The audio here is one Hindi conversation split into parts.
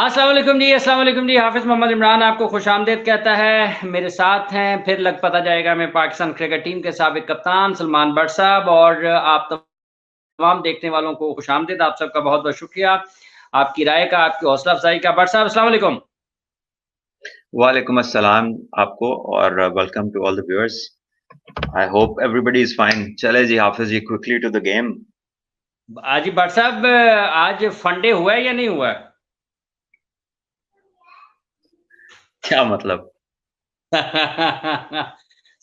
अस्सलाम वालेकुम जी, अस्सलाम वालेकुम जी। हाफिज़ मोहम्मद इमरान आपको खुशामदीद कहता है। मेरे साथ हैं फिर लग पता जाएगा मैं पाकिस्तान क्रिकेट टीम के साबिक कप्तान सलमान बट साहब और आप तमाम देखने वालों को खुशामदीद। आप सबका बहुत-बहुत शुक्रिया। आपकी राय का, आपकी हौसला अफ़ज़ाई का। बट साहब अस्सलाम वालेकुम। वालेकुम अस्सलाम आपको और welcome to all the viewers. I hope everybody is fine. चले जी हाफिज जी, क्विकली टू द गेम। जी बट साहब, आज फंडे हुआ है या नहीं हुआ है? क्या मतलब?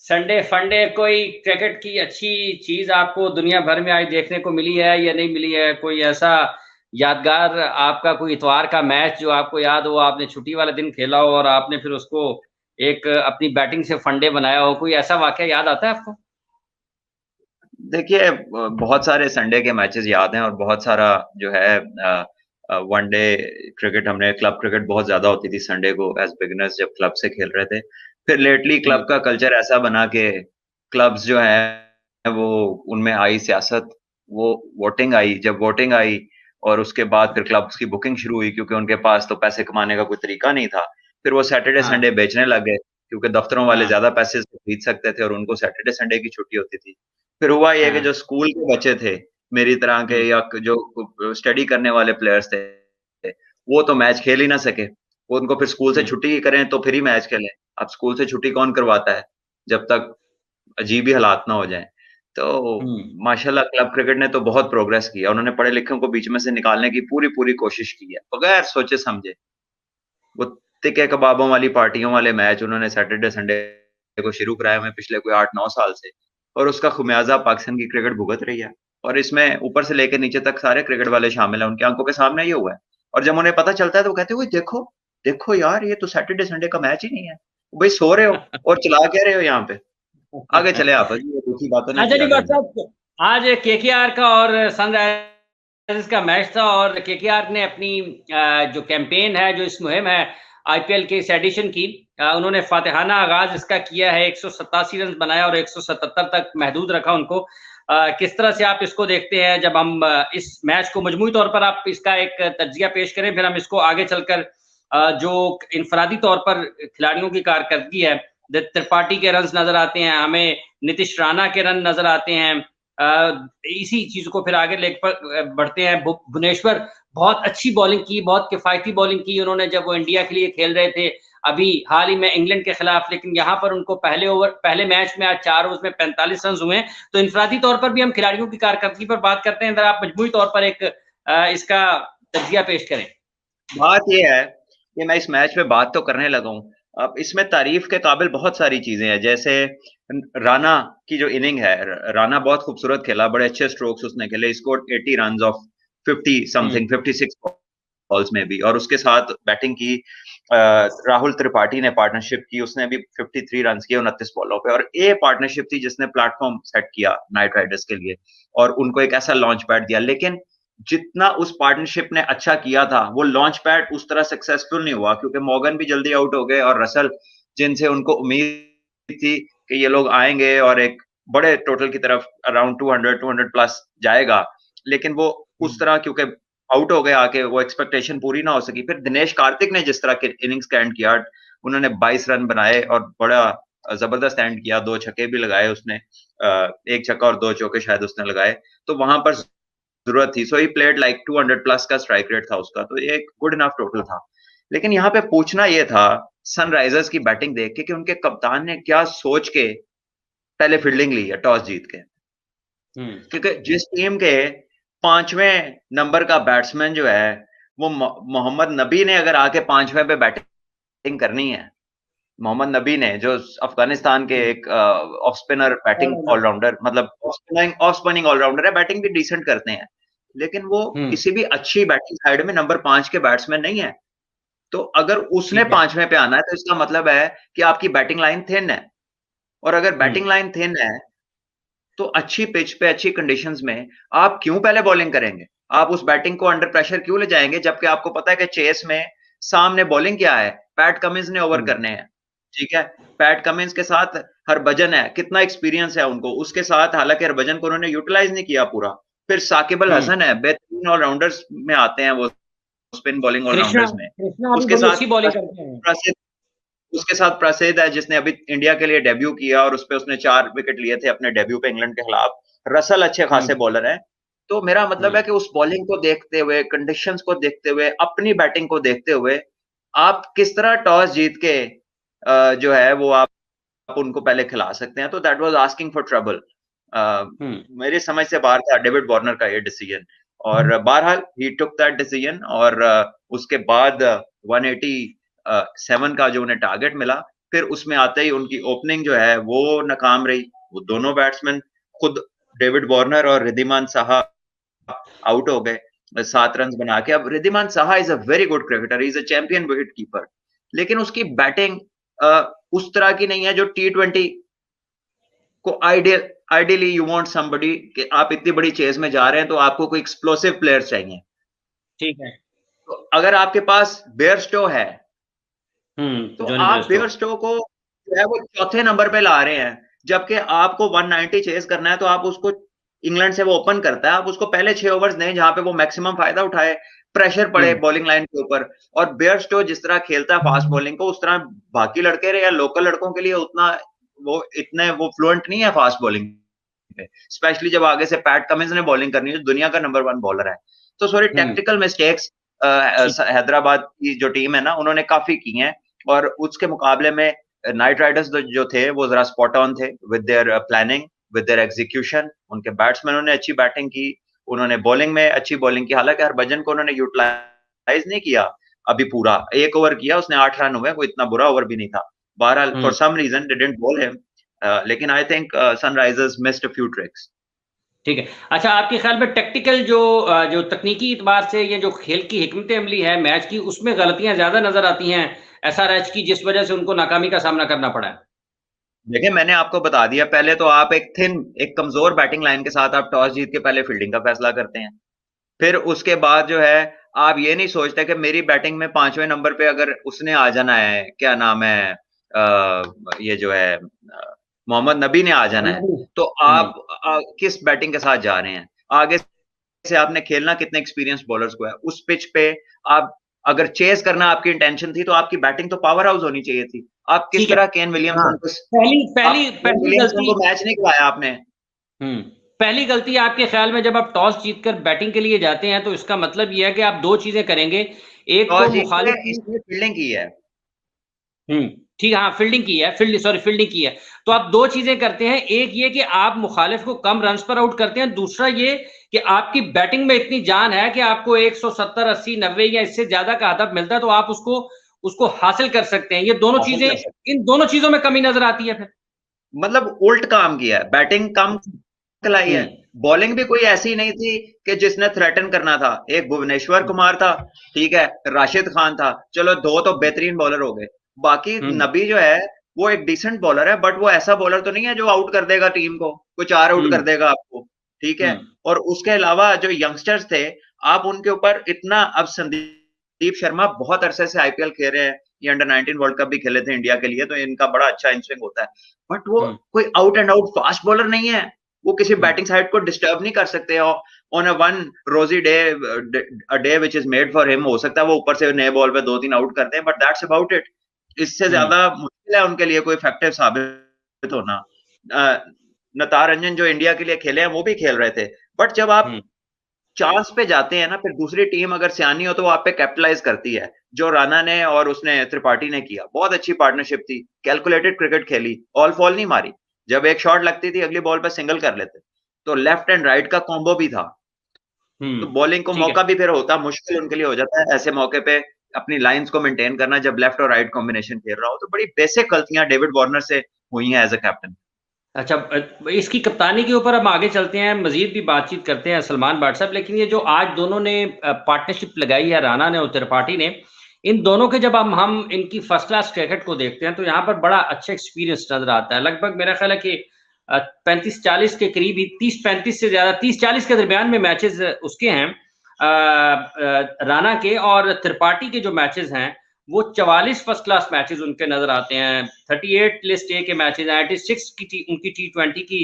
संडे फंडे कोई क्रिकेट की अच्छी चीज आपको दुनिया भर में आज देखने को मिली है या नहीं मिली है? कोई ऐसा यादगार आपका कोई इतवार का मैच जो आपको याद हो, आपने छुट्टी वाले दिन खेला हो और आपने फिर उसको एक अपनी बैटिंग से फंडे बनाया हो, कोई ऐसा वाकया याद आता है आपको? देखिए, बहुत सारे संडे के मैचेस याद हैं और बहुत सारा जो है वनडे क्रिकेट, हमने क्लब क्रिकेट बहुत ज्यादा होती थी संडे को एज बिगिनर्स जब क्लब से खेल रहे थे। फिर लेटली हुँ, क्लब का कल्चर ऐसा बना के क्लब्स जो है वो उनमें आई सियासत, वो वोटिंग आई। जब वोटिंग आई और उसके बाद फिर क्लब्स की बुकिंग शुरू हुई, क्योंकि उनके पास तो पैसे कमाने का कोई तरीका नहीं था। फिर वो सैटरडे हाँ, संडे बेचने लग गए, क्योंकि दफ्तरों वाले हाँ, ज्यादा पैसे से खरीद सकते थे और उनको सैटरडे संडे की छुट्टी होती थी। फिर हुआ ये कि हाँ, जो स्कूल के बच्चे थे, मेरी तरह के, हुँ, या जो स्टडी करने वाले प्लेयर्स थे, वो तो मैच खेल ही ना सके। वो उनको फिर स्कूल से हुँ, छुट्टी करें तो फिर ही मैच खेलें। अब स्कूल से छुट्टी कौन करवाता है, जब तक अजीब ही हालात ना हो जाएँ। तो हुँ, माशाल्लाह क्लब क्रिकेट ने तो बहुत प्रोग्रेस किया। उन्होंने पढ़े-लिखे को बीच में से निकालने की पूरी-पूरी कोशिश की है, बगैर सोचे-समझे। वो तिक्के कबाबों वाली पार्टियों वाले मैच उन्होंने सैटरडे संडे को शुरू कराए हुए हैं पिछले कोई 8-9 साल से, और उसका ख़मियाज़ा पाकिस्तान की क्रिकेट भुगत रही है। और इसमें ऊपर से लेके नीचे तक सारे क्रिकेट वाले शामिल हैं, उनकी आँखों के सामने ये हुआ है। और जब उन्हें पता चलता है तो वो कहते हैं, "ओए देखो, देखो यार, ये तो सैटरडे संडे का मैच ही नहीं है।" भई सो रहे हो और चला क्या रहे हो यहाँ पे? आगे चलें आप जी, ये दूसरी बातों ने अच्छा किया जी, आगे डॉक्टर हमें। साहब, आज केकेआर का और सनराइजर्स का मैच था और केकेआर ने अपनी जो कैंपेन है, जो इस मुहिम है आईपीएल के इस एडिशन की, उन्होंने फातिहाना आगाज़ इसका किया है, 187 रन बनाया और 177 तक महदूद रखा उनको। किस तरह से आप इसको देखते हैं? जब हम इस मैच को मजमूई तौर पर आप इसका एक तज्ज़िया पेश करें, फिर हम इसको आगे चलकर जो इनफरादी तौर पर खिलाड़ियों की कारकर्दगी है, त्रिपाठी के रन्स नज़र आते हैं, हमें नीतीश राणा के रन नज़र आते हैं। इसी चीज़ को फिर आगे लेकर बढ़ते हैं। भुवनेश्वर बहुत अच्छी बॉलिंग की, बहुत किफ़ायती बॉलिंग की उन्होंने जब वो इंडिया के लिए खेल रहे थे, अभी हाल ही में इंग्लैंड के खिलाफ। लेकिन यहाँ पर उनको पहले मैच में आज 4 ओवर्स में 45 रन्स हुए हैं। तो इनफरादी तौर पर भी हम खिलाड़ियों की कारकर्दगी पर बात करते हैं, अगर आप मजमूई तौर पर एक इसका तज्ज़िया पेश करें। बात ये है कि मैं इस मैच पे बात तो करने लगा हूँ। अब इसमें तारीफ़ के काबिल बहुत सारी चीज़ें हैं, जैसे राणा की जो इनिंग है, राणा बहुत खूबसूरत खेला, बड़े अच्छे स्ट्रोक्स उसने खेले, स्कोर्ड 80 रन्स ऑफ 50 हुँ, समथिंग, 56 बॉल्स में भी, और उसके साथ बैटिंग की राहुल त्रिपाठी ने पार्टनरशिप की, उसने भी 53 रन्स किए 29 बॉलों पे, और ये पार्टनरशिप थी जिसने प्लेटफ़ॉर्म सेट किया नाइट राइडर्स के लिए और उनको एक ऐसा लॉन्च पैड दिया। लेकिन जितना उस पार्टनरशिप ने अच्छा किया था, वो लॉन्च पैड उस तरह सक्सेसफुल नहीं हुआ, क्योंकि मॉर्गन भी जल्दी आउट हो गए और रसल, जिनसे उनको उम्मीद थी कि ये लोग आएँगे और एक बड़े टोटल की तरफ अराउंड 200 प्लस जाएगा, लेकिन वो हुँ, उस तरह, क्योंकि आउट हो गए आके, वो एक्सपेक्टेशन पूरी ना हो सकी। फिर दिनेश कार्तिक ने जिस तरह के इनिंग्स का एंड किया, उन्होंने 22 रन बनाए और बड़ा ज़बरदस्त एंड किया, 2 छक्के भी लगाए उसने, 1 छक्का और 2 चौके शायद उसने लगाए, तो वहाँ पर ज़रूरत थी। सो ही प्लेड लाइक 200 प्लस का स्ट्राइक रेट था उसका, तो ये एक गुड इनफ टोटल था। लेकिन यहाँ पे पूछना ये था सनराइज़र्स की बैटिंग देख के कि उनके कप्तान ने क्या सोच के पहले फील्डिंग ली है टॉस जीत के। हुँ। क्योंकि जिस टीम के 5वें नंबर का बैट्समैन जो है, वो मोहम्मद नबी ने अगर आके 5वें पे बैटिंग करनी है, मोहम्मद नबी ने, जो अफ़गानिस्तान के हुँ, एक off spinner batting allrounder. Allrounder, मतलब ऑफ स्पिनिंग ऑलराउंडर है, बैटिंग भी डिसेंट करते हैं। लेकिन वो हुँ, किसी भी अच्छी बैटिंग साइड में नंबर 5 के बैट्समैन नहीं है। तो अगर उसने ठीक है। 5वें पे आना है, तो इसका मतलब है कि आपकी बैटिंग लाइन थिन है, और अगर हुँ, बैटिंग लाइन थिन है, तो अच्छी पिच पे, अच्छी कंडीशंस में आप क्यों पहले बॉलिंग करेंगे? आप उस बैटिंग को अंडर प्रेशर क्यों ले जाएँगे? जबकि आपको पता है कि चेस में सामने बॉलिंग क्या है? पैट कमिंस ने ओवर हुँ, करने हैं, ठीक है? पैट कमिंस के साथ हरभजन है, कितना एक्सपीरियंस है उनको, उसके साथ हालाँकि हरभजन को उन्होंने यूटिलाइज़ नहीं किया पूरा। फिर साकिब अल हुँ, हसन है, बेहतरीन ऑलराउंडर्स में आते हैं वो स्पिन बॉलिंग ऑलराउंडर्स में। उसके साथ प्रसिद्ध उसके साथ प्रसिद्ध है जिसने अभी इंडिया के लिए डेब्यू किया और उसपे उसने 4 विकेट लिए थे अपने डेब्यू पे इंग्लैंड के खिलाफ। रसल अच्छे खासे बॉलर है। तो मेरा मतलब है कि उस बॉलिंग को देखते हुए, कंडीशंस को देखते हुए, अपनी बैटिंग को देखते हुए आप किस तरह टॉस जीत के जो है वो आप उनको पहले खिला सकते हैं। तो that was asking for trouble. मेरी समझ से बाहर था डेविड वार्नर का ये डिसीजन और बहरहाल ही टुक दैट डिसीजन और उसके बाद 187 का जो उन्हें टारगेट मिला, फिर उसमें आते ही उनकी ओपनिंग जो है वो नाकाम रही। वो दोनों बैट्समैन, खुद डेविड वार्नर और रिद्धिमान साहा आउट हो गए 7 रन बना के। अब Riddhiman Saha is a very good cricketer, he is a champion wicket keeper, लेकिन उसकी बैटिंग उस तरह की नहीं है जो T20 को आइडियली यू वांट समबडी कि आप इतनी बड़ी चेज में जा रहे हैं तो आपको कोई एक्सप्लोसिव प्लेयर चाहिए। ठीक है। तो अगर आपके पास बेयरस्टो है तो आप बेयरस्टो को जो है वो चौथे नंबर पे ला रहे हैं, जबकि आपको 190 चेस करना है। तो आप उसको, इंग्लैंड से वो ओपन करता है, आप उसको पहले 6 ओवर्स दें जहां पे वो मैक्सिमम फायदा उठाए, प्रेशर पड़े बॉलिंग लाइन के ऊपर। और बेयरस्टो जिस तरह खेलता है फास्ट बॉलिंग को, उस तरह बाकी लड़के या लोकल लड़कों के लिए उतना वो इतने वो फ्लुएंट नहीं है फास्ट बॉलिंग पे, स्पेशली जब आगे से पैट कमिंस ने बॉलिंग करनी है जो दुनिया का नंबर 1 बॉलर है। तो सॉरी टेक्टिकल मिस्टेक्स हैदराबाद की जो टीम है ना उन्होंने काफी की हैं, और उसके मुकाबले में नाइट राइडर्स जो थे वो जरा स्पॉट ऑन थे with their planning, with their execution. उनके बैट्समैनों ने अच्छी बैटिंग की, उन्होंने बॉलिंग में अच्छी बॉलिंग की। हालांकि हरभजन को उन्होंने यूटिलाइज नहीं किया अभी पूरा, 1 ओवर किया उसने, 8 रन हुए, कोई इतना बुरा ओवर भी नहीं था। बहरहाल for some reason they didn't bowl him, लेकिन I think Sunrisers missed a few tricks. ठीक है। अच्छा, आपके ख्याल में टेक्टिकल जो तकनीकी एतबार से ये जो खेल की हिकमत अमली है मैच की, उसमें गलतियां ज्यादा नजर आती हैं SRH की, जिस वजह से उनको नाकामी का सामना करना पड़ा है? देखिए मैंने आपको बता दिया, पहले तो आप एक कमजोर बैटिंग लाइन के साथ आप टॉस जीत के पहले फील्डिंग का फैसला करते हैं। फिर उसके बाद जो है आप ये नहीं सोचते कि मेरी बैटिंग में 5वें नंबर पे अगर उसने आ जाना है, क्या नाम है, ये जो है मोहम्मद नबी ने आ जाना है, तो आप किस बैटिंग के साथ जा रहे हैं। आगे से आपने खेलना कितने एक्सपीरियंस बॉलर्स को है उस पिच पे। आप अगर चेस करना आपकी इंटेंशन थी तो आपकी बैटिंग तो पावर हाउस होनी चाहिए थी। आप किस तरह केन विलियमसन को मैच नहीं खिलाया आपने। पहली गलती आपके ख्याल में, जब आप टॉस जीतकर बैटिंग के लिए जाते हैं तो इसका मतलब यह है कि आप 2 चीजें करेंगे। एक तो मुखालिफ इसने फील्डिंग की है। ठीक है, हाँ फील्डिंग की है, फील्डिंग की है। तो आप 2 चीजें करते हैं, एक ये कि आप मुखालिफ को कम रन्स पर आउट करते हैं, दूसरा ये कि आपकी बैटिंग में इतनी जान है कि आपको 170, 80, 90 या इससे ज्यादा का हदफ मिलता है तो आप उसको हासिल कर सकते हैं। ये दोनों चीजें, इन दोनों चीजों में कमी नजर आती है। फिर मतलब उल्ट काम किया है, बैटिंग कम खिलाई है, बॉलिंग भी कोई ऐसी नहीं थी कि जिसने थ्रेटन करना था। एक भुवनेश्वर कुमार था, ठीक है, राशिद खान था, चलो 2 तो बेहतरीन बॉलर हो गए। बाकी नबी जो है वो एक डिसेंट बॉलर है, बट वो ऐसा बॉलर तो नहीं है जो आउट कर देगा टीम को, कोई 4 आउट कर देगा आपको, ठीक है। और उसके अलावा जो यंगस्टर्स थे, आप उनके ऊपर इतना, अब संदीप शर्मा बहुत अरसे से IPL खेल रहे हैं, ये अंडर-19 वर्ल्ड कप भी खेले थे इंडिया के लिए, तो इनका बड़ा अच्छा इनस्विंग होता है, बट वो कोई out and out fast bowler नहीं है। वो किसी बैटिंग साइड को डिस्टर्ब नहीं कर सकते। ऑन अ वन रोजी day, a day which is made for him, हो सकता है वो ऊपर से नए बॉल पे 2-3 आउट करते हैं, बट दैट्स अबाउट इट। इससे ज्यादा मुश्किल है उनके लिए कोई इफेक्टिव साबित होना। नतारंजन जो इंडिया के लिए खेले हैं वो भी खेल रहे थे, बट जब आप चांस पे जाते हैं ना, फिर दूसरी टीम अगर सियानी हो तो वो आप पे कैपिटलाइज करती है। जो राणा ने और उसने त्रिपाठी ने किया, बहुत अच्छी पार्टनरशिप थी, कैलकुलेटेड क्रिकेट खेली, ऑल फॉल नहीं मारी। जब एक शॉट लगती थी अगली बॉल पे सिंगल कर लेते, तो लेफ्ट एंड राइट का कॉम्बो भी था। तो बॉलिंग को मौका भी फिर होता, मुश्किल उनके लिए हो जाता है ऐसे मौके पे अपनी लाइंस को मेंटेन करना, जब लेफ्ट और राइट कॉम्बिनेशन खेल रहा हो। तो बड़ी बेसिक गलतियां डेविड वार्नर से हुई हैं एज अ कैप्टन। अच्छा, इसकी कप्तानी के ऊपर हम आगे चलते हैं, मजीद भी बातचीत करते हैं सलमान भाट साहब। लेकिन ये जो आज दोनों ने पार्टनरशिप लगाई है, राणा ने और त्रिपाठी ने, इन दोनों के जब हम इनकी फर्स्ट क्लास क्रिकेट को देखते हैं तो यहाँ पर बड़ा अच्छा एक्सपीरियंस नजर आता है। लगभग मेरा ख्याल है कि 35-40 के करीब ही, 30-35 से ज्यादा, 30-40 के दरमियान में मैचेस उसके हैं राणा के, और त्रिपाठी के जो मैचेस हैं वो 44 फर्स्ट क्लास मैचेस उनके नजर आते हैं। 38 लिस्ट ए के मैचेस हैं, 86 की उनकी T20 की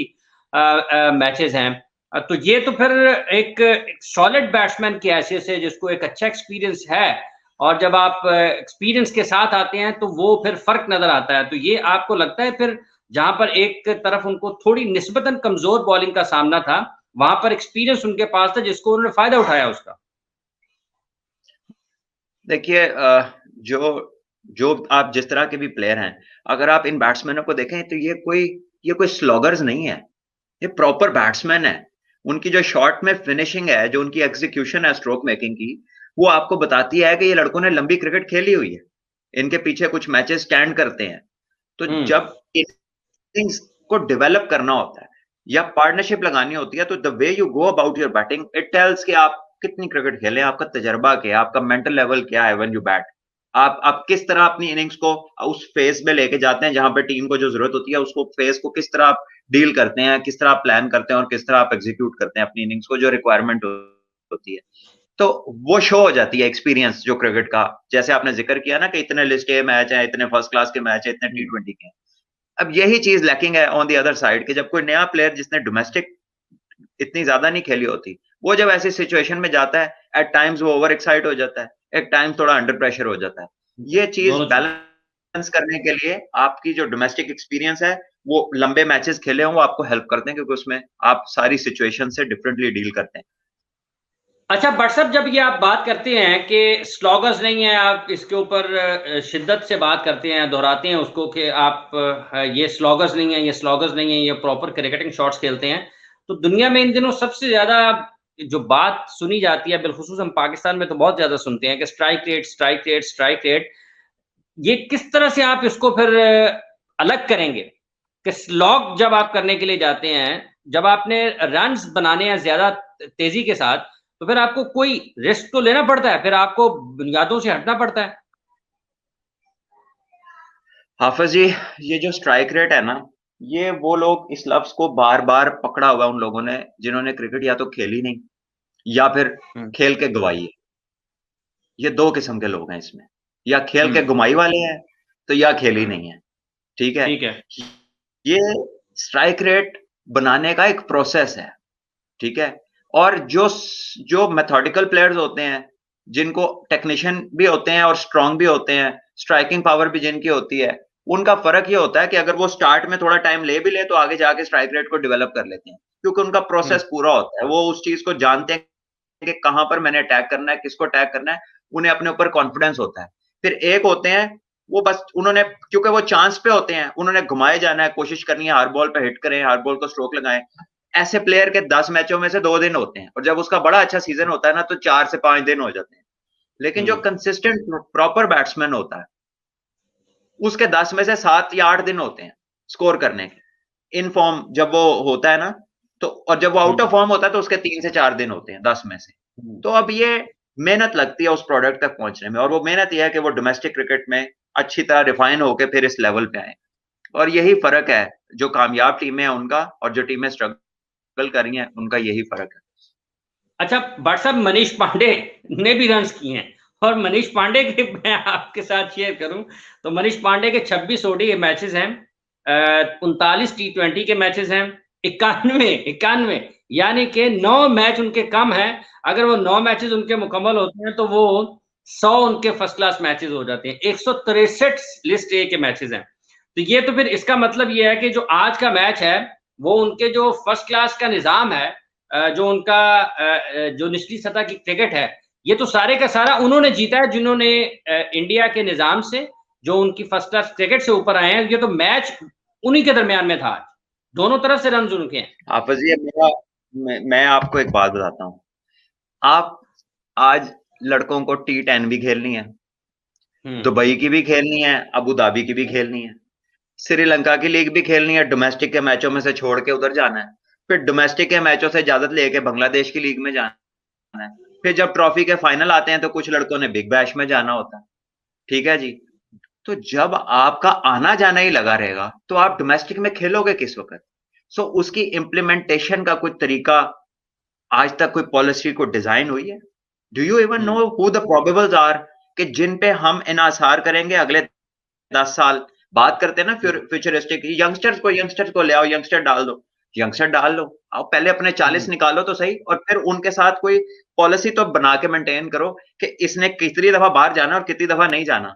मैचेस हैं। तो ये तो फिर एक सॉलिड बैट्समैन की हैसियत से, जिसको एक अच्छा एक्सपीरियंस है, और जब आप एक्सपीरियंस के साथ आते हैं तो वो फिर फर्क नजर आता है। तो ये आपको लगता है फिर जहां पर एक तरफ उनको थोड़ी निस्बतन कमजोर बॉलिंग का सामना था, वहां पर एक्सपीरियंस उनके पास था जिसको उन्होंने फायदा उठाया उसका। देखिए जो जो आप जिस तरह के भी प्लेयर हैं, अगर आप इन बैट्समैनों को देखें तो ये कोई स्लॉगर्स नहीं है, ये प्रॉपर बैट्समैन है। उनकी जो शॉट में फिनिशिंग है, जो उनकी एग्जीक्यूशन है स्ट्रोक मेकिंग की, वो आपको बताती है कि ये लड़कों ने लंबी क्रिकेट खेली हुई है, इनके पीछे कुछ मैचेस स्टैंड करते हैं। तो जब थिंग्स को डेवलप करना होता है या पार्टनरशिप लगानी होती है, तो the way you go about your batting it tells कि आप कितनी क्रिकेट खेले, आपका तजर्बा क्या है, आपका मेंटल लेवल क्या है व्हेन यू बैट। आप किस तरह अपनी इनिंग्स को उस फेज में लेके जाते हैं जहां पे टीम को जो जरूरत होती है, उसको फेज को किस तरह आप डील करते हैं, किस तरह आप प्लान करते हैं और किस तरह आप एग्जीक्यूट करते हैं अपनी इनिंग्स को, जो रिक्वायरमेंट होती है। तो वो शो हो जाती है एक्सपीरियंस जो क्रिकेट का, जैसे आपने जिक्र किया ना कि इतने लिस्ट ए मैच है, इतने फर्स्ट क्लास के मैच है, इतने T20 के। अब यही चीज लैकिंग है ऑन दी अदर साइड कि जब कोई नया प्लेयर जिसने डोमेस्टिक इतनी ज्यादा नहीं खेली होती, वो जब ऐसी सिचुएशन में जाता है, एट टाइम्स वो ओवर एक्साइट हो जाता है, एट टाइम्स थोड़ा अंडर प्रेशर हो जाता है। ये चीज बैलेंस करने के लिए आपकी जो डोमेस्टिक एक्सपीरियंस है, वो लंबे मैचेस खेले हों, वो आपको हेल्प करते हैं, क्योंकि उसमें आप सारी सिचुएशन से डिफरेंटली डील करते हैं। अच्छा बट साहब, जब ये आप बात करते हैं कि स्लॉगर्स नहीं है, आप इसके ऊपर शिद्दत से बात करते हैं, दोहराते हैं उसको कि आप ये स्लॉगर्स नहीं है, ये स्लॉगर्स नहीं है, ये प्रॉपर क्रिकेटिंग शॉट्स खेलते हैं, तो दुनिया में इन दिनों सबसे ज्यादा जो बात सुनी जाती है, बिलखुसूस हम पाकिस्तान में तो बहुत ज्यादा सुनते हैं कि strike rate, strike rate, strike rate. ये किस तरह से आप इसको फिर अलग करेंगे कि स्लॉग जब आप करने के लिए जाते हैं, जब आपने रन्स बनाने हैं ज्यादा तेजी के साथ, तो फिर आपको कोई रिस्क तो लेना पड़ता है, फिर आपको बुनियादों से हटना पड़ता है। हाफिज जी, ये जो स्ट्राइक रेट है ना, ये वो लोग इस लफ्ज को बार बार पकड़ा हुआ उन लोगों ने जिन्होंने क्रिकेट या तो खेली नहीं या फिर खेल के गवाई है। ये दो किस्म के लोग हैं इसमें, या खेल के गुमाई वाले हैं तो या खेली नहीं है। ठीक है, ठीक है। ये स्ट्राइक रेट बनाने का एक प्रोसेस है। ठीक है, और जो जो मेथोडिकल प्लेयर्स होते हैं, जिनको टेक्नीशियन भी होते हैं और स्ट्रांग भी होते हैं, स्ट्राइकिंग पावर भी जिनकी होती है, उनका फर्क ये होता है कि अगर वो स्टार्ट में थोड़ा टाइम ले भी ले तो आगे जाके स्ट्राइक रेट को डेवलप कर लेते हैं, क्योंकि उनका प्रोसेस पूरा होता है। वो उस चीज को जानते हैं कि कहां पर मैंने अटैक करना है, किसको अटैक करना है, उन्हें अपने ऊपर कॉन्फिडेंस होता है। फिर एक होते हैं, वो बस उन्होंने, क्योंकि वो चांस पे होते हैं, उन्होंने घुमाए जाना है, कोशिश करनी है हर बॉल पे हिट करें, हर बॉल को स्ट्रोक लगाएं। ऐसे प्लेयर के 10 मैचों में से 2 दिन होते हैं, और जब उसका बड़ा अच्छा सीजन होता है ना, तो 4 से 5 दिन हो जाते हैं। लेकिन जो कंसिस्टेंट प्रॉपर बैट्समैन होता है, उसके 10 में से 7 या 8 दिन होते हैं स्कोर करने के। इन फॉर्म जब वो होता है ना, तो और जब वो आउट ऑफ फॉर्म होता है तो उसके 3 से 4 दिन होते हैं 10 में से। तो अब ये मेहनत लगती है उस प्रोडक्ट तक पहुंचने में, और वो मेहनत यह है कि वो डोमेस्टिक क्रिकेट में अच्छी तरह रिफाइन होकर फिर इस लेवल पे आए। और यही फर्क है जो कामयाब टीमें हैं उनका, और जो टीमें स्ट्रगल कर रही हैं उनका, यही फर्क है। अच्छा बट साहब, मनीष पांडे ने भी रन किए हैं, और मनीष पांडे के मैं आपके साथ शेयर करूं तो मनीष पांडे के 26 ओडीआई मैचेस हैं, 39 T20 के मैचेस हैं, 91 यानी कि 9 मैच उनके कम हैं। अगर वो 9 मैचेस उनके मुकम्मल होते हैं तो वो 100 उनके फर्स्ट क्लास मैचेस हो जाते हैं। 163 लिस्ट ए के मैचेस हैं। तो ये तो फिर इसका मतलब ये है कि जो आज का मैच है, वो उनके जो फर्स्ट क्लास का निजाम है, जो उनका जो निचली सतह की क्रिकेट है, ये तो सारे का सारा उन्होंने जीता है, जिन्होंने इंडिया के निजाम से, जो उनकी फर्स्ट क्लास क्रिकेट से ऊपर आए हैं। ये तो मैच उन्हीं के दरमियान में था, दोनों तरफ से रन उनके हैं। हाफिज जी, मैं आपको एक बात बताता हूँ। आप आज लड़कों को T10 भी खेलनी है, दुबई की भी खेलनी है, अबू धाबी की भी खेलनी है, श्रीलंका की लीग भी खेलनी है, डोमेस्टिक के मैचों में से छोड़ के उधर जाना है, फिर डोमेस्टिक के मैचों से इजाजत लेके बांग्लादेश की लीग में जाना है, फिर जब ट्रॉफी के फाइनल आते हैं तो कुछ लड़कों ने बिग बैश में जाना होता है। ठीक है जी, तो जब आपका आना जाना ही लगा रहेगा तो आप डोमेस्टिक में खेलोगे किस वक्त? सो उसकी इम्प्लीमेंटेशन का कोई तरीका आज तक कोई पॉलिसी को डिजाइन हुई है? Do you even know who the probables are कि जिन पे हम इनासार करेंगे अगले 10 साल? बात करते हैं ना फ्यूचरिस्टिक, यंगस्टर्स को ले आओ, यंगस्टर डाल दो। यंगस्टर डाल लो, आप पहले अपने 40 निकालो तो सही, और फिर उनके साथ कोई पॉलिसी तो बना के मेंटेन करो कि इसने कितनी दफा बाहर जाना और कितनी दफा नहीं जाना।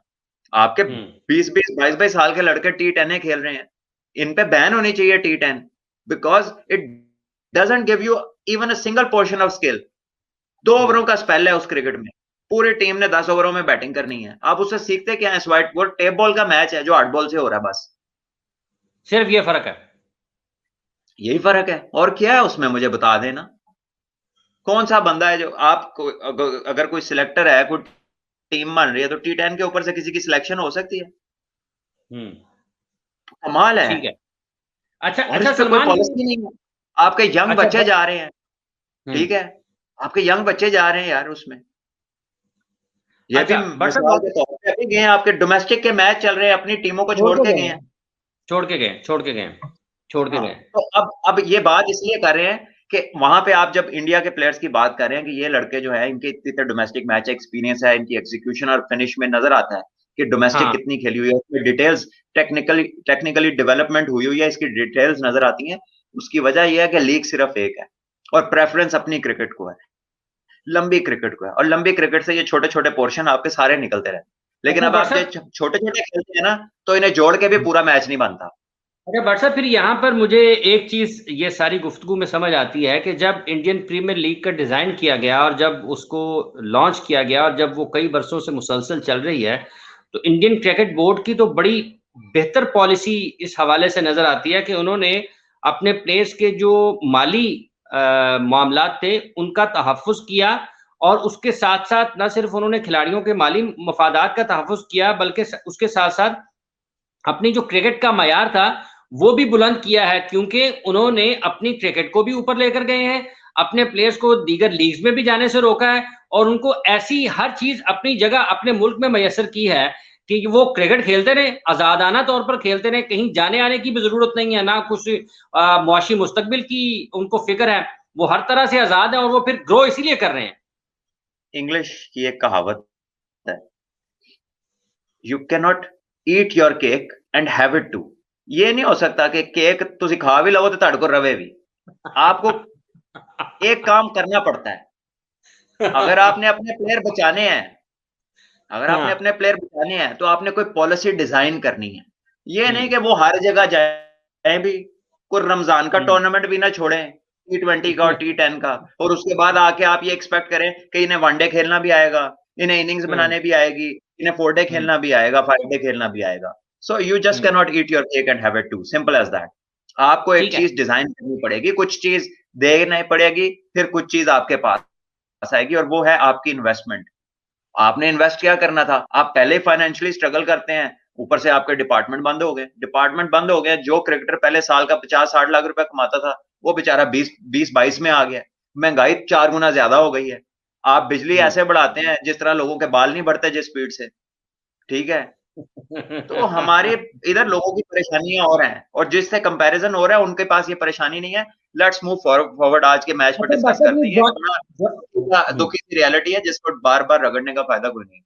आपके 20-20 22-22 साल के लड़के T10 खेल रहे हैं, इन पे बैन होनी चाहिए T10, because it doesn't give you even a single portion of skill. 2 ओवरों का स्पेल है उस क्रिकेट में, पूरी टीम ने 10 ओवरों में बैटिंग करनी है, आप उससे सीखते क्या है? व्हाइट वो टेप बॉल का मैच है जो 8 बॉल से हो रहा है, बस सिर्फ ये फर्क है, यही फर्क है, और क्या है उसमें? मुझे बता देना कौन सा बंदा है जो आपको, अगर कोई सिलेक्टर है, कोई टीम मान रही है, तो T10 के ऊपर से किसी की सिलेक्शन हो सकती है? कमाल है। ठीक है। अच्छा और अच्छा इस पे कोई सलमान, पॉलिसी नहीं है। आपके यंग अच्छा बच्चे जा रहे हैं, ठीक हम्म है, आपके यंग बच्चे जा रहे हैं यार उसमें। ये भी अच्छा बट मिसाल के तौर पे अभी गए हैं, आपके डोमेस्टिक के मैच चल रहे हैं, अपनी टीमों को छोड़ छोड़ के के गए गए हैं, हैं। छोड़ के गए, छोड़ के गए, छोड़ के हाँ, गए। तो अब ये बात इसलिए कर रहे हैं कि वहां पे आप जब इंडिया के प्लेयर्स की बात कर रहे हैं कि ये लड़के जो है इनके इतने डोमेस्टिक मैच एक्सपीरियंस है, इनकी एग्जीक्यूशन और फिनिश में नजर आता है कि डोमेस्टिक हाँ कितनी खेली हुई है, उसमें डिटेल्स टेक्निकली डेवलपमेंट हुई हुई है, इसकी डिटेल्स नजर आती हैं। उसकी वजह यह है कि लीग सिर्फ एक है और प्रेफरेंस अपनी क्रिकेट को है, लंबी क्रिकेट को है, और लंबी क्रिकेट से ये छोटे छोटे पोर्शन आपके सारे निकलते रहे। लेकिन अच्छा अब बट आप जो साहब, छोटे छोटे खेलते हैं ना, तो इन्हें जोड़ के भी पूरा मैच नहीं बनता। अरे बट साहब फिर यहाँ पर मुझे एक चीज ये सारी गुफ्तगू में समझ आती है कि जब इंडियन प्रीमियर लीग का डिजाइन किया गया और जब उसको लॉन्च किया गया और जब वो कई वर्षों से मुसलसल चल रही है, तो इंडियन क्रिकेट बोर्ड की तो बड़ी बेहतर पॉलिसी इस हवाले से नजर आती है कि उन्होंने अपने प्लेयर्स के जो माली मामलात थे उनका तहफ़्फ़ुज़ किया, और उसके साथ साथ न सिर्फ उन्होंने खिलाड़ियों के माली मफादात का तहफ़्फ़ुज़ किया, बल्कि उसके साथ साथ अपनी जो क्रिकेट का मयार था वो भी बुलंद किया है, क्योंकि उन्होंने अपनी क्रिकेट को भी ऊपर लेकर गए हैं, अपने प्लेयर्स को दीगर लीग्स में भी जाने से रोका है, और उनको ऐसी हर चीज अपनी जगह अपने मुल्क में मैसर की है कि वो क्रिकेट खेलते रहे, आजादाना तौर पर खेलते रहे, कहीं जाने आने की भी जरूरत नहीं है, ना कुछ मुआशी मुस्तकबिल की उनको फिक्र है, वो हर तरह से आजाद है और वो फिर ग्रो इसीलिए कर रहे हैं। इंग्लिश की एक कहावत है, you can not eat your cake and have it too. ये नहीं हो सकता कि केक तुसी खा भी लो तो तुहाडे को रवे भी। आपको एक काम करना पड़ता है, अगर आपने अपने प्लेयर बचाने हैं, अगर आपने हाँ। अपने प्लेयर बचाने हैं तो आपने कोई पॉलिसी डिजाइन करनी है। ये नहीं हम्म कि वो हर जगह जाए भी, कोई रमजान का हम्म टूर्नामेंट भी ना छोड़े, T20 का और हम्म T10 का, और उसके बाद आके आप ये एक्सपेक्ट करें कि इन्हें वनडे खेलना भी आएगा, इन्हें इनिंग्स हम्म बनाने भी आएगी, इन्हें 4 डे हम्म खेलना भी आएगा, 5 डे खेलना भी आएगा। So you just can hmm, not eat your cake and have it too, simple as that. आपको एक ठीक है। चीज डिजाइन करनी पड़ेगी, कुछ चीज देनी पड़ेगी, फिर कुछ चीज आपके पास आएगी, और वो है आपकी इन्वेस्टमेंट। आपने इन्वेस्ट क्या करना था? आप पहले फाइनेंशियली स्ट्रगल करते हैं, ऊपर से आपके डिपार्टमेंट बंद हो गए, जो क्रिकेटर पहले साल का 50-60 लाख रुपए कमाता था, वो बेचारा 20-22 में आ गया। महंगाई 4 गुना ज्यादा हो गई है। आप बिजली हम्म ऐसे बढ़ाते हैं जिस तरह लोगों के बाल नहीं बढ़ते जिस स्पीड से, ठीक है? तो हमारे इधर लोगों की परेशानियां और हैं, और जिससे कंपैरिजन हो रहा है उनके पास ये परेशानी नहीं है। लेट्स मूव फॉरवर्ड, आज के मैच पर अच्छा डिस्कस बादशाह जी, करते हैं, वरना दुखी की रियलिटी है जिसको बार बार रगड़ने का फायदा कोई नहीं।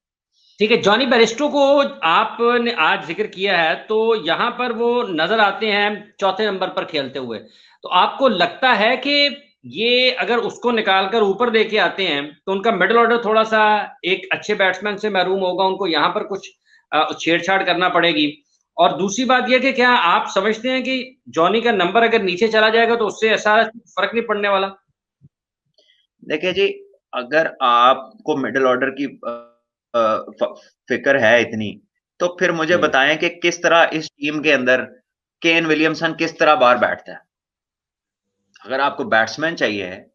ठीक है, जॉनी बेरिस्टो को आपने आज जिक्र किया है, तो यहां पर वो नजर आते हैं चौथे नंबर पर खेलते हुए, तो आपको लगता है कि ये अगर उसको निकालकर ऊपर लेके आते हैं तो उनका मिडिल ऑर्डर थोड़ा सा एक अच्छे बैट्समैन से महरूम होगा, उनको यहां पर कुछ छेड़छाड़ करना पड़ेगी? और दूसरी बात यह कि क्या आप समझते हैं कि जॉनी का नंबर अगर नीचे चला जाएगा तो उससे ऐसा फर्क नहीं पड़ने वाला? देखिए जी, अगर आपको मिडिल ऑर्डर की फिक्र है इतनी, तो फिर मुझे हम्म बताएं कि किस तरह इस टीम के अंदर केन विलियमसन किस तरह बाहर बैठता है। अगर आपको बैट्समैन चाहिए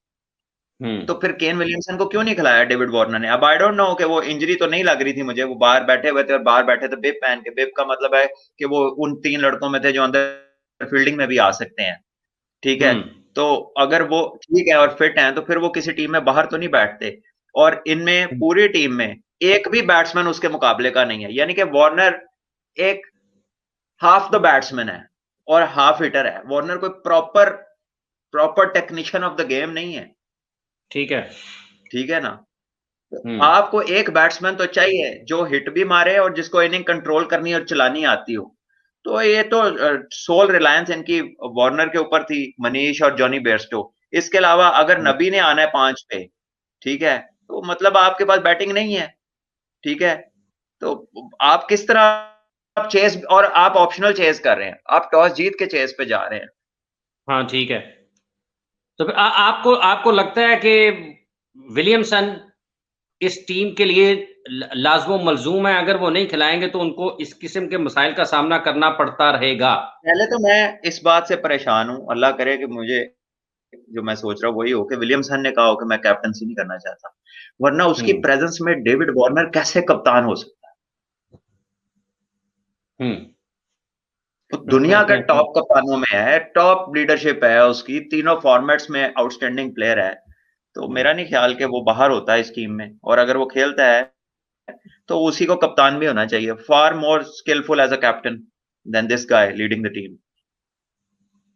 हम्म तो फिर केन विलियमसन को क्यों नहीं खिलाया डेविड वार्नर ने? अब आई डोंट नो कि वो इंजरी तो नहीं लग रही थी मुझे, वो बाहर बैठे हुए थे और बाहर बैठे थे बिब पहन के। बिब का मतलब है कि वो उन 3 लड़कों में थे जो अंदर फील्डिंग में भी आ सकते हैं, ठीक है? हम्म तो अगर वो ठीक है और फिट हैं तो फिर वो किसी टीम में बाहर तो नहीं बैठते, और इनमें पूरी टीम में एक भी बैट्समैन उसके मुकाबले का नहीं है। यानी कि वार्नर एक हाफ द बैट्समैन है और हाफ हिटर है। वार्नर कोई proper proper technician of the game नहीं है, ठीक है। ठीक है ना? हम्म आपको एक बैट्समैन तो चाहिए जो हिट भी मारे और जिसको इनिंग कंट्रोल करनी और चलानी आती हो। तो ये तो सोल रिलायंस इनकी वार्नर के ऊपर थी, मनीष और जॉनी बेयरस्टो। इसके अलावा अगर नबी ने आना है 5 पे, ठीक है, तो मतलब आपके पास बैटिंग नहीं है, ठीक है, तो आप किस तरह आप चेस, और आप ऑप्शनल चेस कर रहे हैं, आप टॉस जीत के चेस पे जा रहे हैं। हाँ ठीक है। तो फिर आपको आपको लगता है कि विलियमसन इस टीम के लिए लाजमो मलजूम है? अगर वो नहीं खिलाएंगे तो उनको इस किस्म के मसाइल का सामना करना पड़ता रहेगा। पहले तो मैं इस बात से परेशान हूं, अल्लाह करे कि मुझे जो मैं सोच रहा हूँ वही हो कि विलियमसन ने कहा हो कि मैं कैप्टनसी नहीं करना चाहता, वरना उसकी प्रेजेंस में डेविड वार्नर कैसे कप्तान हो सकता है? तो दुनिया का टॉप कप्तानों में है, टॉप लीडरशिप है उसकी, तीनों फॉर्मेट्स में आउटस्टैंडिंग प्लेयर है। तो मेरा नहीं ख्याल कि वो बाहर होता है इस टीम में, और अगर वो खेलता है तो उसी को कप्तान भी होना चाहिए, far more skilful as a captain than this guy leading the team.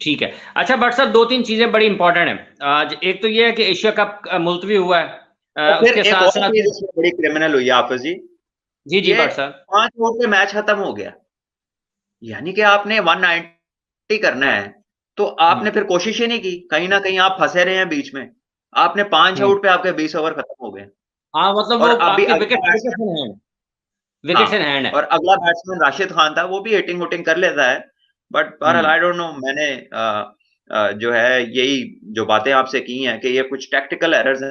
ठीक है। अच्छा बट सर, 2-3 चीजें बड़ी इंपॉर्टेंट है आज। एक तो ये है कि एशिया कप मुलतवी हुआ है, और फिर उसके एक साथ और साथ। चीज इसमें बड़ी क्रिमिनल हुई है हाफिज जी, जी जी ये बट सर। 5 ओवर पे मैच खत्म हो गया, यानी कि आपने 190 करना है, तो आपने फिर कोशिश ही नहीं की, कहीं ना कहीं आप फंसे रहे हैं बीच में, आपने 5 आउट पे आपके 20 ओवर खत्म हो गए। हाँ मतलब और वो अभी आपके अगला wicket batsman, in hand, wickets in हाँ, हैंड है। और अगला बैट्समैन राशिद खान था, वो भी हिटिंग हुटिंग कर लेता है, बट बहरहाल आई डोंट नो, मैंने जो है यही जो बातें आपसे की हैं कि ये कुछ टैक्टिकल एरर्स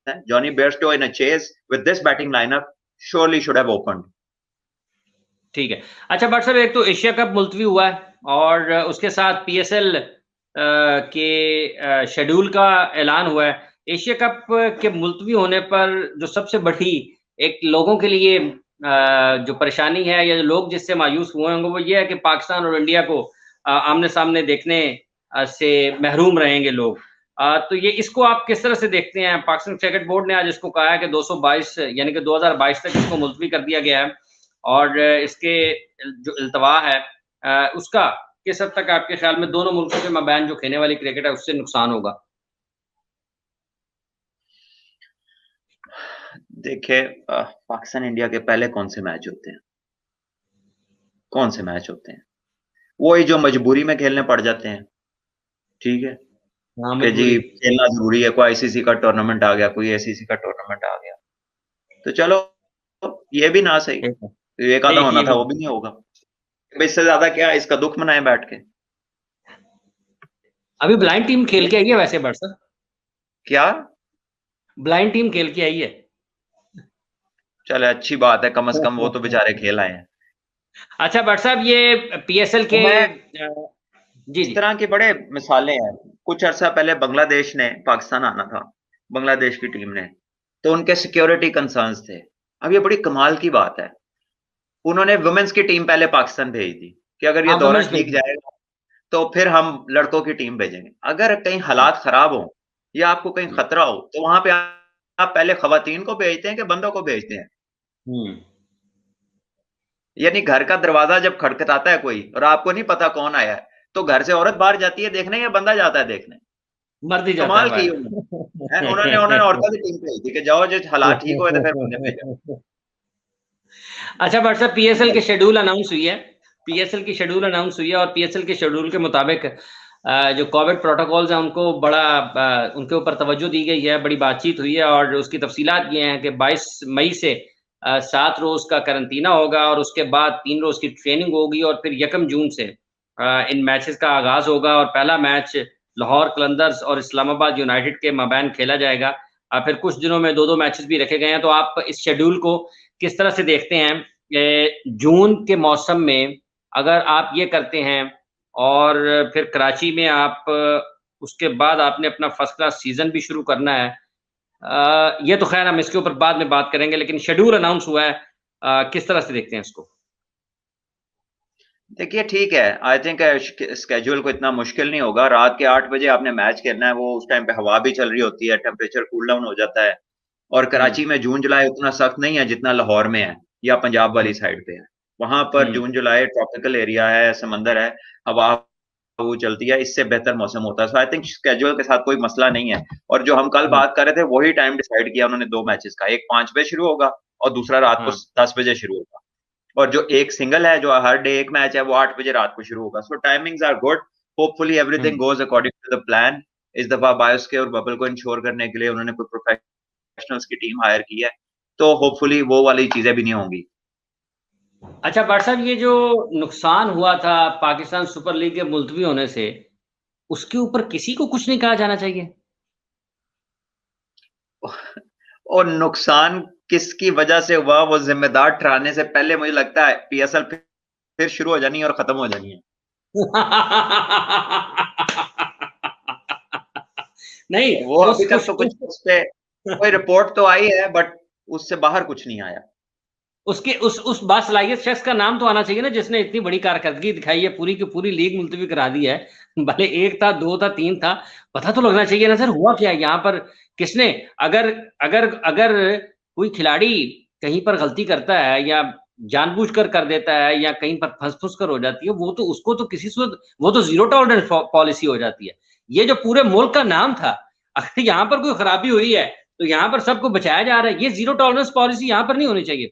हैं। Jonny Bairstow in a chase with this batting lineup surely should have opened. ठीक है। अच्छा बट सर, एक तो एशिया कप मुलतवी हुआ है और उसके साथ पीएसएल के शेड्यूल का ऐलान हुआ है। एशिया कप के मुलतवी होने पर जो सबसे बड़ी एक लोगों के लिए जो परेशानी है या जो लोग जिससे मायूस हुए होंगे वो ये है कि पाकिस्तान और इंडिया को आमने सामने देखने से महरूम रहेंगे लोग। तो ये इसको आप किस तरह से देखते हैं? पाकिस्तान क्रिकेट बोर्ड ने आज इसको कहा है कि 222 यानी कि 2022 तक इसको मुलतवी कर दिया गया है, और इसके जो इल्तवा है उसका किस हद तक आपके ख्याल में दोनों मुल्कों के मबैन जो खेलने वाली क्रिकेट है उससे नुकसान होगा? देखिए, पाकिस्तान इंडिया के पहले कौन से मैच होते हैं? कौन से मैच होते हैं? वही जो मजबूरी में खेलने पड़ जाते हैं, ठीक है, हाँ कि जी मजबूरी। खेलना जरूरी है, कोई आईसीसी का टूर्नामेंट आ गया, कोई एसीसी का टूर्नामेंट आ गया, तो चलो ये भी ना सही, ठीक है। एक आधा ठीक होना ये था भी। वो भी नहीं होगा, इससे ज्यादा क्या इसका दुख मनाए बैठ के? अभी ब्लाइंड टीम खेल के आई है वैसे बट सर, क्या? ब्लाइंड टीम खेल के आई है। चले अच्छी बात है, कम से कम वो तो बेचारे खेल आए हैं। अच्छा बट साहब, ये पीएसएल तो के मैं, जी इस जी। तरह की बड़े मिसालें हैं। कुछ अरसा पहले बांग्लादेश ने पाकिस्तान आना था, बांग्लादेश की टीम ने, तो उनके सिक्योरिटी कंसर्न्स थे। अब ये बड़ी कमाल की बात है, उन्होंने वुमेन्स की टीम पहले पाकिस्तान भेज दी कि अगर ये हाँ दौरा वुमेन्स ठीक भेजी। जाएगा तो फिर हम लड़कों की टीम भेजेंगे। अगर कहीं हालात खराब हो या आपको कहीं खतरा हो तो वहां पे आप पहले खवातीन को भेजते हैं कि बंदों को भेजते हैं? हम्म। यानी घर का दरवाजा जब खटखटाता है कोई और आपको नहीं पता कौन आया है, तो घर से औरत बाहर जाती है देखने या बंदा जाता है देखने? मर्द ही जाता है कमाल की भाई। उन्होंने, है उन्होंने उन्होंने औरतों की टीम भेज दी कि जाओ जो हालात ठीक हुए तो फिर बंदे भेजो। अच्छा बट सर, पीएसएल के शेड्यूल अनाउंस हुई है। पीएसएल की शेड्यूल अनाउंस हुई है और पीएसएल के शेड्यूल के मुताबिक जो कोविड प्रोटोकॉल्स हैं उनको बड़ा उनके ऊपर तवज्जो दी गई है, बड़ी बातचीत हुई है और उसकी तफसीलात ये हैं कि 22 मई से 7 रोज का करंतना होगा और उसके बाद 3 रोज की ट्रेनिंग होगी और फिर 1 जून से इन मैचेस का आगाज होगा और पहला मैच लाहौर कलंदर्स और इस्लामाबाद यूनाइटेड के मबैन खेला जाएगा। फिर कुछ दिनों में 2-2 मैचेस भी रखे गए हैं। तो आप इस शेड्यूल को किस तरह से देखते हैं? जून के मौसम में अगर आप ये करते हैं और फिर कराची में आप उसके बाद आपने अपना फर्स्ट क्लास सीजन भी शुरू करना है। ये तो खैर हम इसके ऊपर बाद में बात करेंगे, लेकिन शेड्यूल अनाउंस हुआ है, किस तरह से देखते हैं इसको? देखिए ठीक है, आई थिंक स्केड्यूल को इतना मुश्किल नहीं होगा। रात के 8 बजे आपने मैच खेलना है, वो उस टाइम पे हवा भी चल रही होती है, टेम्परेचर कूल डाउन हो जाता है, और हम्म। कराची में जून जुलाई उतना सख्त नहीं है जितना लाहौर में है या पंजाब वाली हम्म। साइड पे है। वहां पर हम्म। जून जुलाई ट्रॉपिकल एरिया है, समंदर है, हवा वो चलती है, इससे बेहतर मौसम होता है। सो आई थिंक स्केड्यूल के साथ कोई मसला नहीं है। और जो हम कल हम्म। बात कर रहे थे वही टाइम डिसाइड किया उन्होंने 2 मैचेस का, एक 5 बजे शुरू होगा और दूसरा रात को हाँ 10 बजे शुरू होगा। और जो एक सिंगल है, जो हर डे एक मैच है, वो 8 बजे रात को शुरू होगा। So timings are good, hopefully everything goes according to the plan. इस दफा बायोस्फीयर और बबल को इंश्योर करने के लिए उन्होंने कोई प्रोफेशनल्स की टीम हायर की है, तो होपफुली वो वाली चीजें भी नहीं होंगी। अच्छा भट्ट साहब, ये जो नुकसान हुआ था पाकिस्तान सुपर लीग के मुलतवी होने से, उसके ऊपर किसी को कुछ नहीं कहा जाना चाहिए? और नुकसान किसकी वजह से हुआ, वो जिम्मेदार ठहराने से पहले मुझे लगता है पीएसएल फिर शुरू हो जानी है और खत्म हो जानी है। नहीं, वो अभी तक तो कुछ उस पे कोई रिपोर्ट तो आई है, बट उससे बाहर कुछ नहीं आया। उसके उस बासलाहियत शख्स का नाम तो आना चाहिए ना, जिसने इतनी बड़ी कारकर्दगी दिखाई है, पूरी की पूरी लीग मुलतवी करा दी है। भले एक था, दो था, तीन था, पता तो लगना चाहिए ना सर, हुआ क्या है यहाँ पर, किसने? अगर अगर अगर कोई खिलाड़ी कहीं पर गलती करता है या जानबूझकर कर देता है या कहीं पर फंस फुस कर हो जाती है, वो तो उसको तो किसी सूरत वो तो जीरो टॉलरेंस पॉलिसी हो जाती है। ये जो पूरे मुल्क का नाम था, अगर यहाँ पर कोई खराबी हुई है तो यहाँ पर सबको बचाया जा रहा है, ये जीरो टॉलरेंस पॉलिसी यहाँ पर नहीं होनी चाहिए।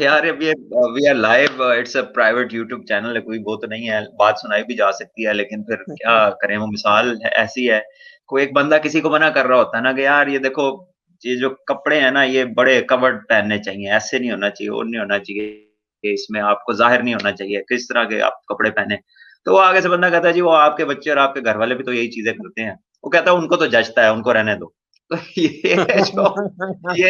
यार अब ये we are live, it's a private YouTube channel है, कोई वो तो नहीं है, बात सुनाई भी जा सकती है, लेकिन फिर क्या करें, वो मिसाल ऐसी है। कोई एक बंदा किसी को मना कर रहा होता है ना कि यार ये देखो, ये जो कपड़े हैं ना, ये बड़े कवर्ड पहनने चाहिए, ऐसे नहीं होना चाहिए, और नहीं होना चाहिए, कि इसमें आपको जाहिर नहीं होना चाहिए किस तरह के आप कपड़े पहने। तो वो आगे से बंदा कहता है जी वो आपके बच्चे और आपके घर वाले भी तो यही चीजें करते हैं। वो कहता है उनको तो जचता है, उनको रहने दो। तो ये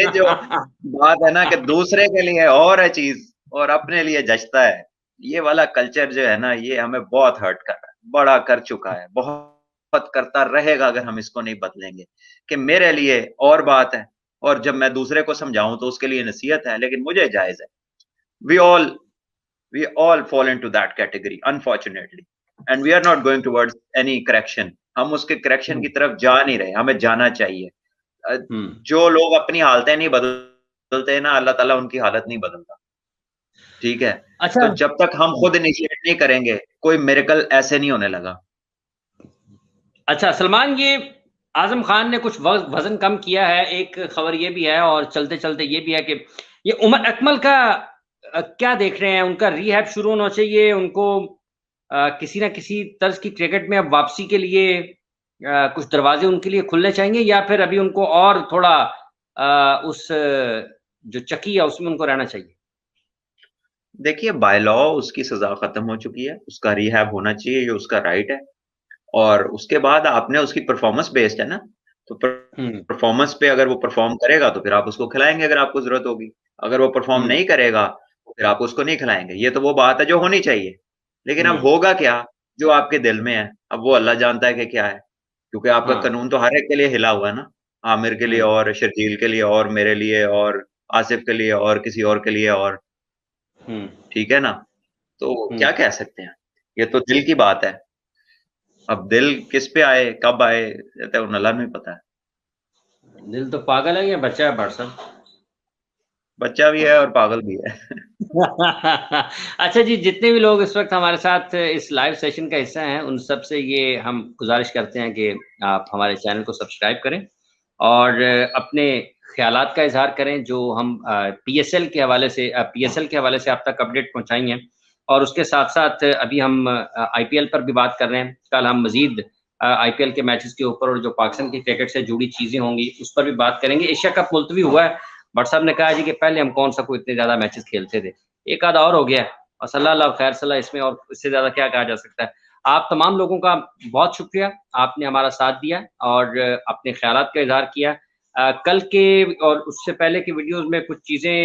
जो बात है ना कि दूसरे के लिए और है चीज और अपने लिए जचता है, ये वाला कल्चर जो है ना, ये हमें बहुत हर्ट कर रहा है, बड़ा कर चुका है, बहुत करता रहेगा अगर हम इसको नहीं बदलेंगे। कि मेरे लिए और बात है, और जब मैं दूसरे को समझाऊं तो उसके लिए नसीहत है, लेकिन मुझे जायज है। We all we all fall into that category unfortunately, and we are not going towards any correction। हम उसके करेक्शन की तरफ जा नहीं रहे, हमें जाना चाहिए। जो लोग अपनी हालतें नहीं बदलते ना, अल्लाह ताला उनकी हालत नहीं बदलता, ठीक है? अच्छा। तो जब तक हम खुद इनिशिएट नहीं करेंगे, कोई मिरेकल ऐसे नहीं होने लगा। अच्छा सलमान, ये आजम खान ने कुछ वजन कम किया है, एक खबर ये भी है, और चलते चलते ये भी है कि ये उमर अकमल का क्या देख रहे हैं? उनका रिहैब शुरू होना चाहिए, उनको किसी ना किसी तर्ज की क्रिकेट में अब वापसी के लिए कुछ दरवाजे उनके लिए खुलने चाहिए, या फिर अभी उनको और थोड़ा उस जो चकी है उसमें उनको रहना चाहिए? देखिए, बाय लॉ उसकी सजा खत्म हो चुकी है, उसका रिहैब होना चाहिए, ये उसका राइट है। और उसके बाद आपने उसकी परफॉर्मेंस बेस्ड है ना, तो परफॉर्मेंस पे अगर वो परफॉर्म करेगा तो फिर आप उसको खिलाएंगे अगर आपको जरूरत होगी। अगर वो परफॉर्म नहीं करेगा तो फिर आप उसको नहीं खिलाएंगे। ये तो वो बात है जो होनी चाहिए। लेकिन अब होगा क्या, जो आपके दिल में है, अब वो अल्लाह जानता है कि क्या है, क्योंकि आपका हाँ। कानून तो हर एक के लिए हिला हुआ है ना, आमिर के लिए और शर्जील के लिए और मेरे लिए और आसिफ के लिए और किसी और के लिए और, ठीक है ना? तो क्या कह सकते हैं, ये तो दिल की बात है। अब दिल किस पे आए, कब आए, ये तो अल्लाह में पता है। दिल तो पागल है या बच्चा है बरसा? बच्चा भी है और पागल भी है। अच्छा जी, जितने भी लोग इस वक्त हमारे साथ इस लाइव सेशन का हिस्सा हैं, उन सब से ये हम गुजारिश करते हैं कि आप हमारे चैनल को सब्सक्राइब करें और अपने ख्यालात का इजहार करें, जो हम पीएसएल के हवाले से आप तक अपडेट पहुंचाई हैं। और उसके साथ साथ अभी हम आईपीएल पर भी बात कर रहे हैं। कल हम मजीद आईपीएल के मैचेस के ऊपर और जो पाकिस्तान की क्रिकेट से जुड़ी चीज़ें होंगी उस पर भी बात करेंगे। एशिया कप मुलतवी हुआ है, भट्ट साहब ने कहा जी कि पहले हम कौन सा कोई इतने ज़्यादा मैचेस खेलते थे, एक आधा और हो गया और सल्लल्लाहु खैर सल्ला, इसमें और इससे ज़्यादा क्या कहा जा सकता है। आप तमाम लोगों का बहुत शुक्रिया, आपने हमारा साथ दिया और अपने ख्यालात का इजहार किया। कल के और उससे पहले के वीडियोस में कुछ चीज़ें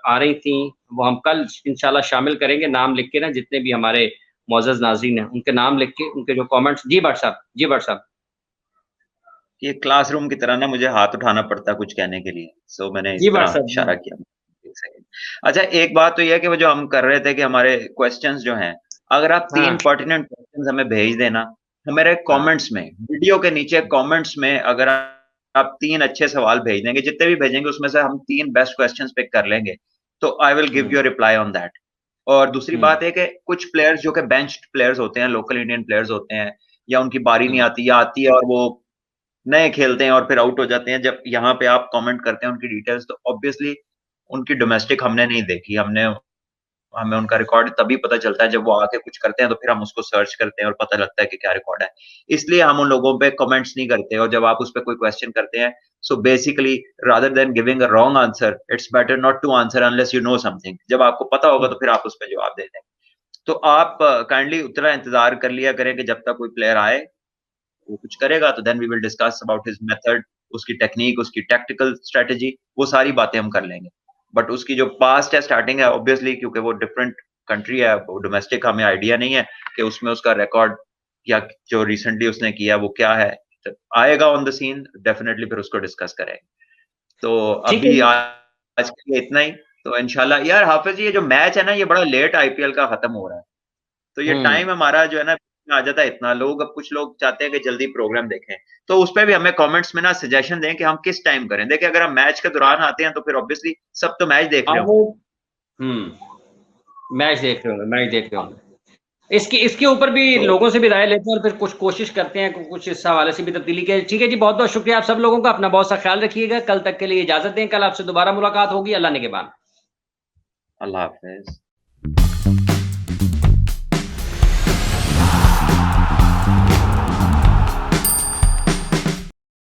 आ रही थी, वो हम कल इंशाल्लाह शामिल करेंगे, नाम लिख के ना, जितने भी हमारे मौजूद नाज़रीन हैं उनके नाम लिख के, उनके जो कमेंट्स। जी भट्ट साहब, जी भट्ट साहब। ये क्लासरूम की तरह ना मुझे हाथ उठाना पड़ता है कुछ कहने के लिए, सो मैंने इस जी भट्ट तरह साहब जी। इशारा किया। एक सेकंड। अच्छा, एक बात तो ये है कि वो जो हम कर रहे थे कि हमारे क्वेश्चंस जो हैं, अगर आप हाँ 3 पर्टिनेंट क्वेश्चंस हमें भेज देना, हमारे हाँ। कमेंट्स में, वीडियो के नीचे कमेंट्स में अगर आप 3 अच्छे सवाल भेज देंगे, जितने भी भेजेंगे उसमें से हम 3 बेस्ट क्वेश्चंस पिक कर लेंगे, तो I will give you a reply on that. और दूसरी बात है कि कुछ प्लेयर्स जो कि बेंच्ड प्लेयर्स होते हैं, लोकल इंडियन प्लेयर्स होते हैं, या उनकी बारी नहीं आती या आती है और वो नए खेलते हैं और फिर आउट हो जाते हैं, जब यहाँ पे आप कमेंट करते हैं उनकी डिटेल्स, तो ऑब्वियसली उनकी डोमेस्टिक हमने नहीं देखी, हमें उनका रिकॉर्ड तभी पता चलता है जब वो आके कुछ करते हैं, तो फिर हम उसको सर्च करते हैं और पता लगता है कि क्या रिकॉर्ड है। इसलिए हम उन लोगों पे कमेंट्स नहीं करते, और जब आप उस पे कोई क्वेश्चन करते हैं, so basically rather than giving a wrong answer, it's better not to answer unless you know something. जब आपको पता होगा तो फिर आप उस पे जवाब दे दें। तो आप काइंडली उतना इंतजार कर लिया करें कि जब तक कोई प्लेयर आए, वो कुछ करेगा, तो then we will discuss about his method, उसकी टेक्निक, उसकी टैक्टिकल स्ट्रेटजी, वो सारी बातें हम कर लेंगे। बट उसकी जो पास्ट है, स्टार्टिंग है, ऑब्वियसली क्योंकि वो डिफरेंट कंट्री है, वो डोमेस्टिक हमें आइडिया नहीं है कि उसमें उसका रिकॉर्ड या जो रिसेंटली उसने किया वो क्या है। तो आएगा ऑन द सीन डेफिनेटली, फिर उसको डिस्कस करेंगे। तो ठीक है। अभी आज के लिए इतना ही। तो इंशाल्लाह यार हाफिज, ये जो मैच है ना, ये बड़ा लेट आईपीएल का खत्म हो रहा है, तो ये टाइम हमारा जो है ना आ जाता है इतना। लोग, अब कुछ लोग चाहते हैं कि जल्दी प्रोग्राम देखें, तो उस पर भी हमें कमेंट्स में ना सजेशन दें कि हम किस टाइम करें। देखिए, अगर हम मैच के दौरान आते हैं तो फिर ऑब्वियसली सब तो मैच देख रहे होंगे। मैच देख रहे होंगे, मैच देख रहे होंगे। इसके ऊपर भी तो लोगों से भी राय लेते हैं और फिर कुछ कोशिश करते हैं कुछ इस हवाले से भी तब्दीली के। ठीक है जी, बहुत बहुत शुक्रिया आप सब लोगों का। अपना बहुत सा ख्याल रखिएगा। कल तक के लिए इजाजत दें, कल आपसे दोबारा मुलाकात होगी। अल्लाह ने के बाद। अल्लाह हाफिज।